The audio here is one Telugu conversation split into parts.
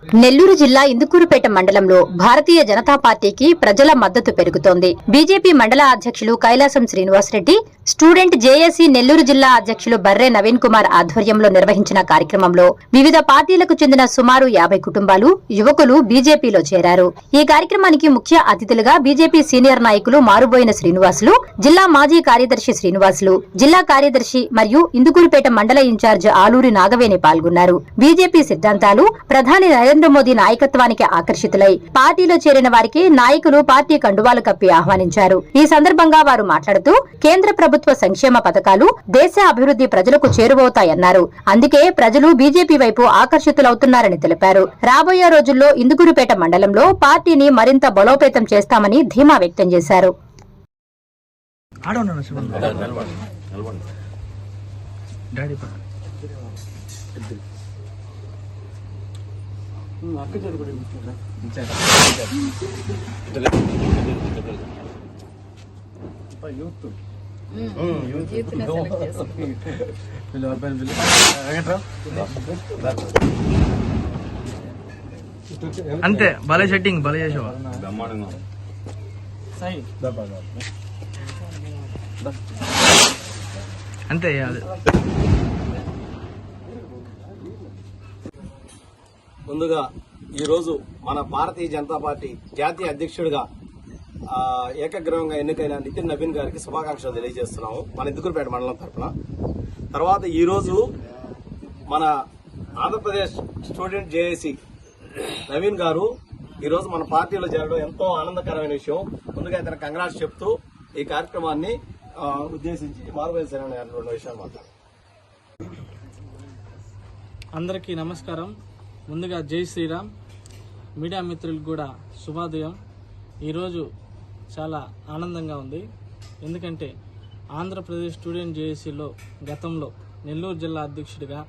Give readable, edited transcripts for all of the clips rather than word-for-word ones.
నెల్లూరు జిల్లా ఇందుకూరుపేట మండలంలో భారతీయ జనతా పార్టీకి ప్రజల మద్దతు పెరుగుతోంది. బీజేపీ మండల అధ్యక్షులు కైలాసం శ్రీనివాసరెడ్డి, స్టూడెంట్ జేఏసీ నెల్లూరు జిల్లా అధ్యక్షులు బర్రె నవీన్ కుమార్ ఆధ్వర్యంలో నిర్వహించిన కార్యక్రమంలో వివిధ పార్టీలకు చెందిన సుమారు 50 కుటుంబాలు, యువకులు బీజేపీలో చేరారు. ఈ కార్యక్రమానికి ముఖ్య అతిథులుగా బీజేపీ సీనియర్ నాయకులు మారుబోయిన శ్రీనివాసులు, జిల్లా మాజీ కార్యదర్శి శ్రీనివాసులు, జిల్లా కార్యదర్శి మరియు ఇందుకూరుపేట మండల ఇన్ఛార్జ్ ఆలూరి నాగవేణి పాల్గొన్నారు. బీజేపీ సిద్ధాంతాలు, ప్రధాని నరేంద్ర మోదీ నాయకత్వానికి ఆకర్షితులై పార్టీలో చేరిన వారికి నాయకులు పార్టీ కండువాలు కప్పి ఆహ్వానించారు. ఈ సందర్భంగా వారు మాట్లాడుతూ కేంద్ర ప్రభుత్వ సంక్షేమ పథకాలు దేశ అభివృద్ధి ప్రజలకు చేరువవుతాయన్నారు. అందుకే ప్రజలు బీజేపీ వైపు ఆకర్షితులవుతున్నారని తెలిపారు. రాబోయే రోజుల్లో ఇందుకూరుపేట మండలంలో పార్టీని మరింత బలోపేతం చేస్తామని ధీమా వ్యక్తం చేశారు. అంతే భలే సెట్టింగ్ భలే చేసావా అంతే. ముందుగా ఈరోజు మన భారతీయ జనతా పార్టీ జాతీయ అధ్యక్షుడిగా ఏకగ్రీవంగా ఎన్నికైన నితిన్ నవీన్ గారికి శుభాకాంక్షలు తెలియజేస్తున్నాము మన ఇందుకూరుపేట మండలం తరఫున. తర్వాత ఈరోజు మన ఆంధ్రప్రదేశ్ స్టూడెంట్ జేఏసీ నవీన్ గారు ఈరోజు మన పార్టీలో చేరడం ఎంతో ఆనందకరమైన విషయం. ముందుగా ఇతను కంగ్రాట్స్ చెప్తూ ఈ కార్యక్రమాన్ని ఉద్దేశించి మారువేలు సరైన రెండు విషయాలు మాట్లాడారు. అందరికీ నమస్కారం. ముందుగా జై శ్రీరామ్. మీడియా మిత్రులకు కూడా శుభోదయం. ఈరోజు చాలా ఆనందంగా ఉంది. ఎందుకంటే ఆంధ్రప్రదేశ్ స్టూడెంట్ జేఏసీలో గతంలో నెల్లూరు జిల్లా అధ్యక్షుడిగా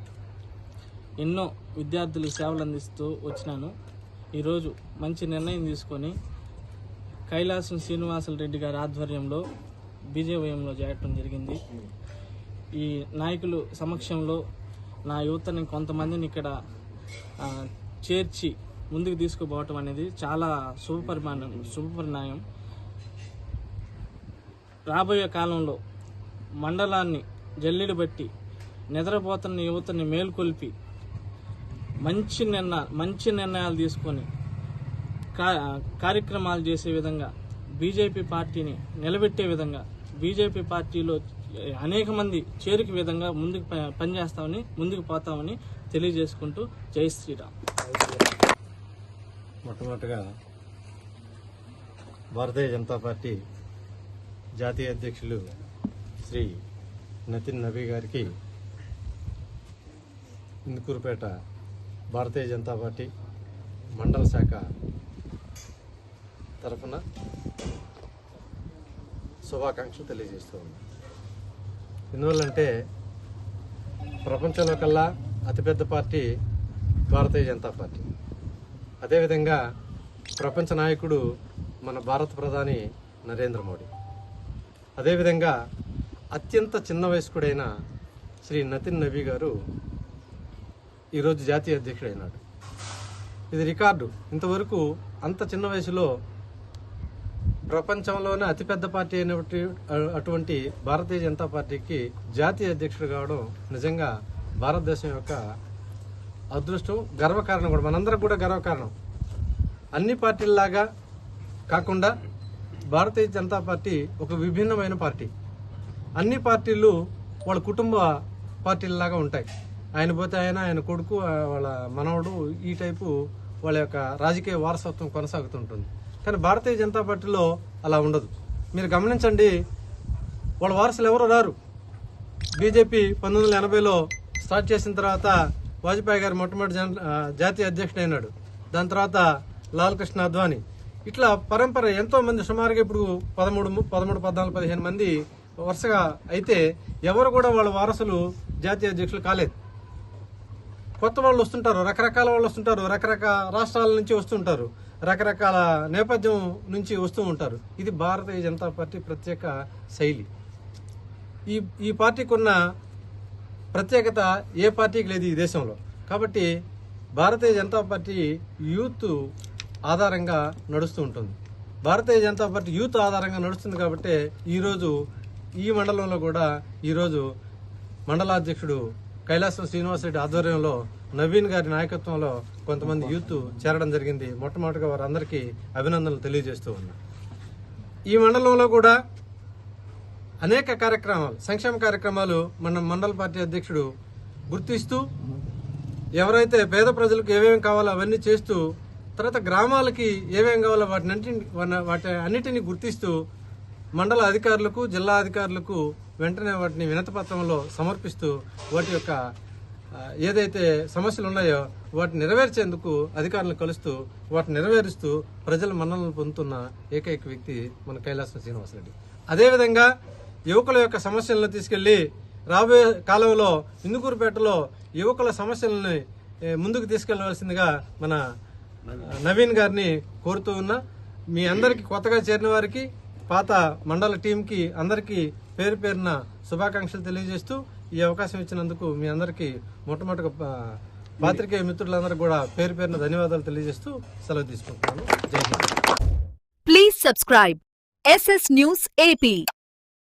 ఎన్నో విద్యార్థులకు సేవలు అందిస్తూ వచ్చినాను. ఈరోజు మంచి నిర్ణయం తీసుకొని కైలాసం శ్రీనివాసరెడ్డి గారి ఆధ్వర్యంలో బీజేవైఎంలో చేరటం జరిగింది. ఈ నాయకులు సమక్షంలో నా యువతని కొంతమందిని ఇక్కడ చేర్చి ముందుకు తీసుకుపోవటం అనేది చాలా శుభపరిణామం. రాబోయే కాలంలో మండలాన్ని జల్లెడు బట్టి నిద్రపోతున్న యువతని మేల్కొల్పి మంచి నిర్ణయాలు తీసుకొని కార్యక్రమాలు చేసే విధంగా బీజేపీ పార్టీని నిలబెట్టే విధంగా బీజేపీ పార్టీలో అనేక మంది చేరిక విధంగా ముందుకు పనిచేస్తామని ముందుకు పోతామని తెలియజేసుకుంటూ జై శ్రీరామ్. మొట్టమొదటిగా భారతీయ జనతా పార్టీ జాతీయ అధ్యక్షులు శ్రీ నితిన్ నవీ గారికి ఇందుకూరుపేట భారతీయ జనతా పార్టీ మండల శాఖ తరఫున శుభాకాంక్షలు తెలియజేస్తూ ఉన్నాం. ఎందువల్లంటే ప్రపంచంలో కల్లా అతిపెద్ద పార్టీ భారతీయ జనతా పార్టీ. అదేవిధంగా ప్రపంచ నాయకుడు మన భారత ప్రధాని నరేంద్ర మోడీ. అదేవిధంగా అత్యంత చిన్న వయస్కుడైన శ్రీ నితిన్ నవీ గారు ఈరోజు జాతీయ అధ్యక్షుడైనాడు. ఇది రికార్డు. ఇంతవరకు అంత చిన్న వయసులో ప్రపంచంలోనే అతిపెద్ద పార్టీ అటువంటి భారతీయ జనతా పార్టీకి జాతీయ అధ్యక్షుడు కావడం నిజంగా భారతదేశం యొక్క అదృష్టం, గర్వకారణం కూడా. మనందరికి కూడా గర్వకారణం. అన్ని పార్టీల్లాగా కాకుండా భారతీయ జనతా పార్టీ ఒక విభిన్నమైన పార్టీ. అన్ని పార్టీలు వాళ్ళ కుటుంబ పార్టీలలాగా ఉంటాయి. ఆయన పోతే ఆయన కొడుకు, వాళ్ళ మనవడు, ఈ టైపు వాళ్ళ యొక్క రాజకీయ వారసత్వం కొనసాగుతుంటుంది. కానీ భారతీయ జనతా పార్టీలో అలా ఉండదు. మీరు గమనించండి, వాళ్ళ వారసులు ఎవరు రారు. బీజేపీ 1980లో స్టార్ట్ చేసిన తర్వాత వాజ్పేయి గారు మొట్టమొదటి జాతీయ అధ్యక్షుడు అయినాడు. దాని తర్వాత లాల్ కృష్ణ అద్వానీ. ఇట్లా పరంపర ఎంతో మంది, సుమారుగా ఇప్పుడు 13, 14, 15 మంది వరుసగా అయితే ఎవరు కూడా వాళ్ళ వారసులు జాతీయ అధ్యక్షులు కాలేదు. కొత్త వాళ్ళు వస్తుంటారు, రకరకాల వాళ్ళు వస్తుంటారు, రకరకాల రాష్ట్రాల నుంచి వస్తుంటారు, రకరకాల నేపథ్యం నుంచి వస్తూ ఉంటారు. ఇది భారతీయ జనతా పార్టీ ప్రత్యేక శైలి. ఈ పార్టీకి ఉన్న ప్రత్యేకత ఏ పార్టీకి లేదు ఈ దేశంలో. కాబట్టి భారతీయ జనతా పార్టీ యూత్ ఆధారంగా నడుస్తూ ఉంటుంది. భారతీయ జనతా పార్టీ యూత్ ఆధారంగా నడుస్తుంది కాబట్టి ఈరోజు ఈ మండలంలో కూడా ఈరోజు మండలాధ్యక్షుడు కైలాసం శ్రీనివాసరెడ్డి ఆధ్వర్యంలో నవీన్ గారి నాయకత్వంలో కొంతమంది యూత్ చేరడం జరిగింది. మొట్టమొదటిగా వారందరికీ అభినందనలు తెలియజేస్తూ ఉన్నా. ఈ మండలంలో కూడా అనేక కార్యక్రమాలు, సంక్షేమ కార్యక్రమాలు మన మండల పార్టీ అధ్యక్షుడు గుర్తిస్తూ ఎవరైతే పేద ప్రజలకు ఏమేమి కావాలో అవన్నీ చేస్తూ, తర్వాత గ్రామాలకి ఏమేమి కావాలో వాటి అన్నిటినీ గుర్తిస్తూ మండల అధికారులకు, జిల్లా అధికారులకు వెంటనే వాటిని వినతిపత్రంలో సమర్పిస్తూ వాటి యొక్క ఏదైతే సమస్యలు ఉన్నాయో వాటిని నెరవేర్చేందుకు అధికారులను కలుస్తూ వాటిని నెరవేరుస్తూ ప్రజల మన్ననలు పొందుతున్న ఏకైక వ్యక్తి మన కైలాసం శ్రీనివాసరెడ్డి. అదేవిధంగా యువకుల యొక్క సమస్యలను తీసుకెళ్లి రాబోయే కాలంలో ఇందుకూరుపేటలో యువకుల సమస్యలని ముందుకు తీసుకెళ్లవలసిందిగా మన నవీన్ గారిని కోరుతూ ఉన్నా. మీ అందరికీ కొత్తగా చేరిన వారికి, పాత మండల టీంకి అందరికీ పేరు పేరున శుభాకాంక్షలు తెలియజేస్తూ ఈ అవకాశం ఇచ్చినందుకు మీ అందరికీ మొట్టమొదటిగా పాత్రికేయ మిత్రులందరూ కూడా పేరు పేరున ధన్యవాదాలు తెలియజేస్తూ సెలవు తీసుకుంటున్నాను. జై Hind. Please subscribe SS News AP.